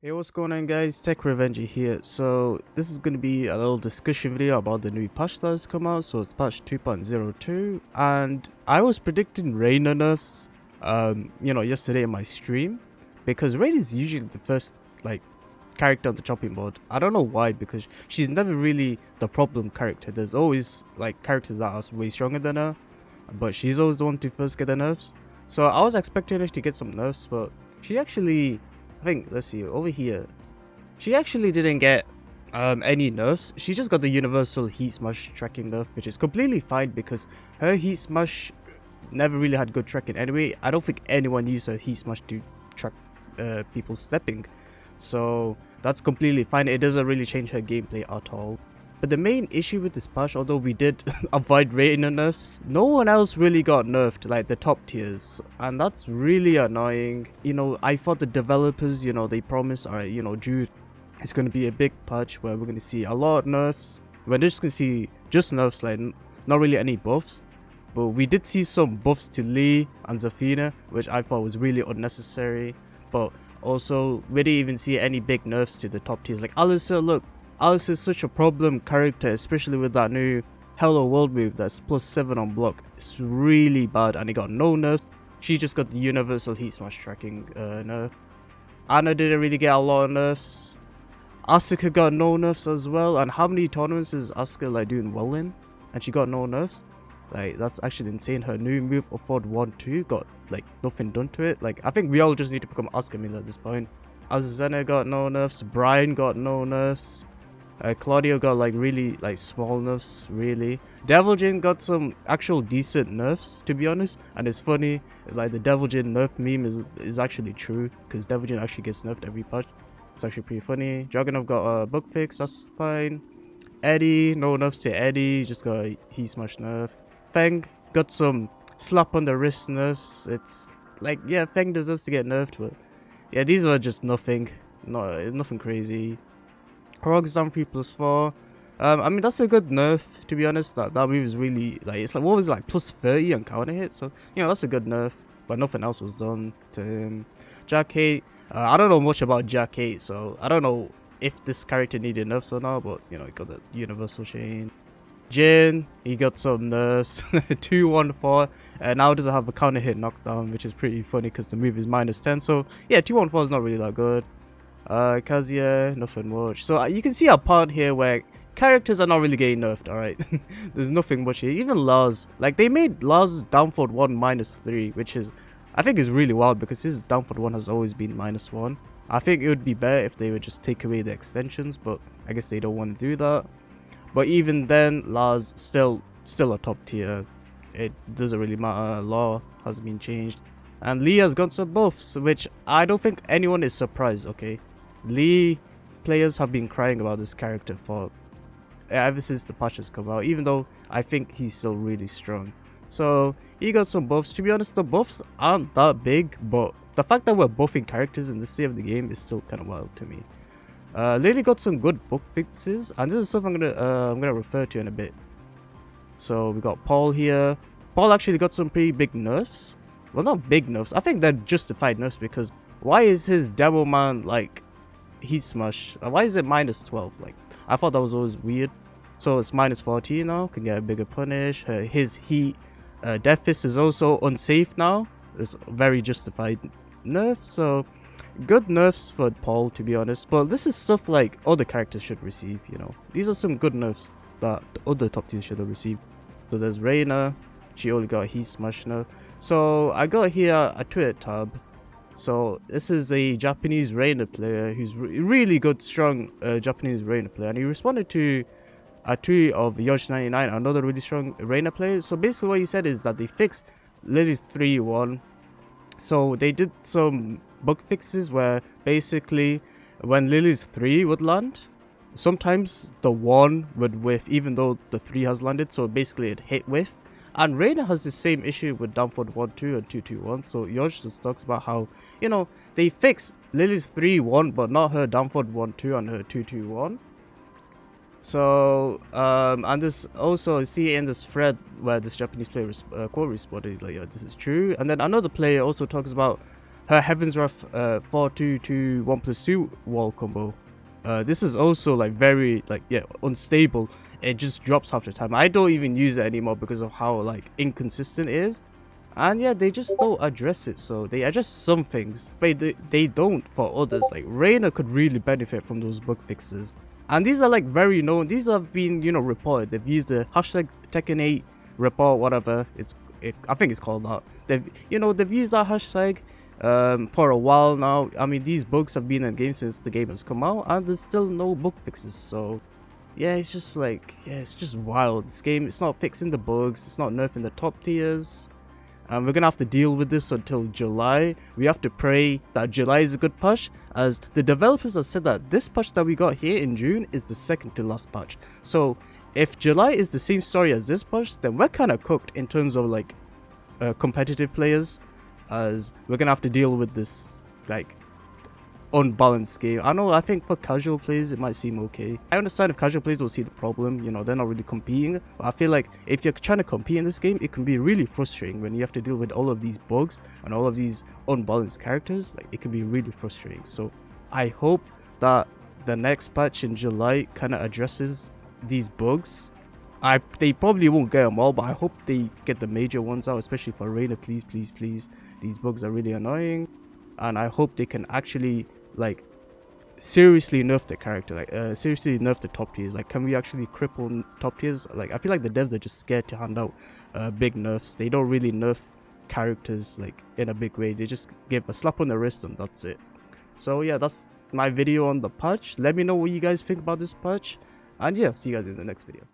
Hey, what's going on guys? Tech Revenge here. So this is going to be a little discussion video about the new patch that has come out. So it's patch 2.02 and I was predicting Reina nerfs yesterday in my stream, because Reina is usually the first character on the chopping board. I don't know why, because she's never really the problem character. There's always characters that are way stronger than her, but she's always the one to first get the nerfs. So I was expecting her to get some nerfs, but she actually, I think, let's see, over here, she actually didn't get any nerfs. She just got the universal heat smash tracking nerf, which is completely fine because her heat smash never really had good tracking anyway. I don't think anyone used her heat smash to track people stepping, so that's completely fine. It doesn't really change her gameplay at all. But the main issue with this patch, although we did avoid Reina nerfs, no one else really got nerfed, like the top tiers, and that's really annoying. I thought the developers, they promised, alright, June, it's going to be a big patch where we're going to see a lot of nerfs. We're just going to see just nerfs, like not really any buffs. But we did see some buffs to Lee and Zafina, which I thought was really unnecessary. But also, we didn't even see any big nerfs to the top tiers. Like Alyssa, look, Alice is such a problem character, especially with that new Hello World move that's +7 on block. It's really bad and it got no nerfs. She just got the universal heat smash tracking nerf. Anna didn't really get a lot of nerfs. Asuka got no nerfs as well. And how many tournaments is Asuka doing well in? And she got no nerfs? That's actually insane. Her new move of v2.02 got nothing done to it. I think we all just need to become Asuka Miller at this point. Azuzena got no nerfs. Brian got no nerfs. Claudio got really small nerfs, really. Devil Jin got some actual decent nerfs, to be honest, and it's funny, the Devil Jin nerf meme is actually true, because Devil Jin actually gets nerfed every patch. It's actually pretty funny. Dragunov got a bug fix, that's fine. Eddie, no nerfs to Eddie, just got a heat smash nerf. Feng got some slap on the wrist nerfs. It's yeah, Feng deserves to get nerfed, but yeah, these were just nothing crazy. Rogue's down 3+4. I mean, that's a good nerf, to be honest. That move is really it's what was it, +30 on counter hit, so that's a good nerf, but nothing else was done to him. Jack 8, I don't know much about Jack 8, so I don't know if this character needed nerfs or not, but he got the universal chain. Jin, he got some nerfs. 214, now doesn't have a counter hit knockdown, which is pretty funny because the move is -10, so yeah, 214 is not really that good. Kazuya, nothing much. So you can see a part here where characters are not really getting nerfed, alright? There's nothing much here. Even Lars, they made Lars downforward 1 -3, which is, I think, is really wild because his downforward 1 has always been -1. I think it would be better if they would just take away the extensions, but I guess they don't want to do that. But even then, Lars still a top tier. It doesn't really matter. Law hasn't been changed. And Lee has got some buffs, which I don't think anyone is surprised, okay? Lee players have been crying about this character for ever since the patch has come out, even though I think he's still really strong. So he got some buffs. To be honest, the buffs aren't that big, but the fact that we're buffing characters in this state of the game is still kind of wild to me. Lily got some good bug fixes, and this is stuff I'm gonna refer to in a bit. So we got Paul here. Paul actually got some pretty big nerfs. Well, not big nerfs. I think they're justified nerfs, because why is his Devil Man heat smash? Why is it -12? I thought that was always weird. So it's -14 now. Can get a bigger punish. His heat Death Fist is also unsafe now. It's very justified nerf. So good nerfs for Paul, to be honest. But this is stuff other characters should receive. These are some good nerfs that the other top tiers should have received. So there's Reina. She only got a heat smash nerf. So I got here a Twitter tab. So this is a Japanese Reina player who's really good, strong Japanese Reina player, and he responded to a tweet of Yosh99, another really strong Reina player. So basically what he said is that they fixed Lily's 3-1. So they did some bug fixes where basically when Lily's 3 would land, sometimes the 1 would whiff even though the 3 has landed, so basically it hit whiff. And Reina has the same issue with downforward 1-2 and 2-2-1. So Yosh just talks about how, they fix Lily's 3-1 but not her downforward 1-2 and her 2-2-1. So and this also, see in this thread where this Japanese player quote responded, he's like, yeah, this is true. And then another player also talks about her Heaven's Wrath 4-2-2 1+2 wall combo. This is also like very like unstable. It just drops half the time. I don't even use it anymore because of how like inconsistent it is. And yeah, they just don't address it. So they address some things, but they don't for others. Like Reina could really benefit from those bug fixes. And these are like very known. These have been, you know, reported. They've used the hashtag Tekken 8 report, whatever I think it's called that. They've used that hashtag for a while now. I mean, these bugs have been in the game since the game has come out, and there's still no bug fixes. So yeah, it's just like, yeah, it's just wild. This game, it's not fixing the bugs, it's not nerfing the top tiers. And we're gonna have to deal with this until July. We have to pray that July is a good patch, as the developers have said that this patch that we got here in June is the second to last patch. So if July is the same story as this patch, then we're kind of cooked in terms of like competitive players, as we're gonna have to deal with this like unbalanced game. I think for casual players it might seem okay. I understand if casual players will see the problem, you know, they're not really competing, but I feel like if you're trying to compete in this game, it can be really frustrating when you have to deal with all of these bugs and all of these unbalanced characters. Like, it can be really frustrating. So I hope that the next patch in July kind of addresses these bugs. They probably won't get them all, but I hope they get the major ones out, especially for Reina. Please, please, please. These bugs are really annoying, and I hope they can actually like seriously nerf the character, like seriously nerf the top tiers. Like, can we actually cripple top tiers? Like, I feel like the devs are just scared to hand out big nerfs. They don't really nerf characters like in a big way. They just give a slap on the wrist and that's it. So yeah, that's my video on the patch. Let me know what you guys think about this patch, and yeah, see you guys in the next video.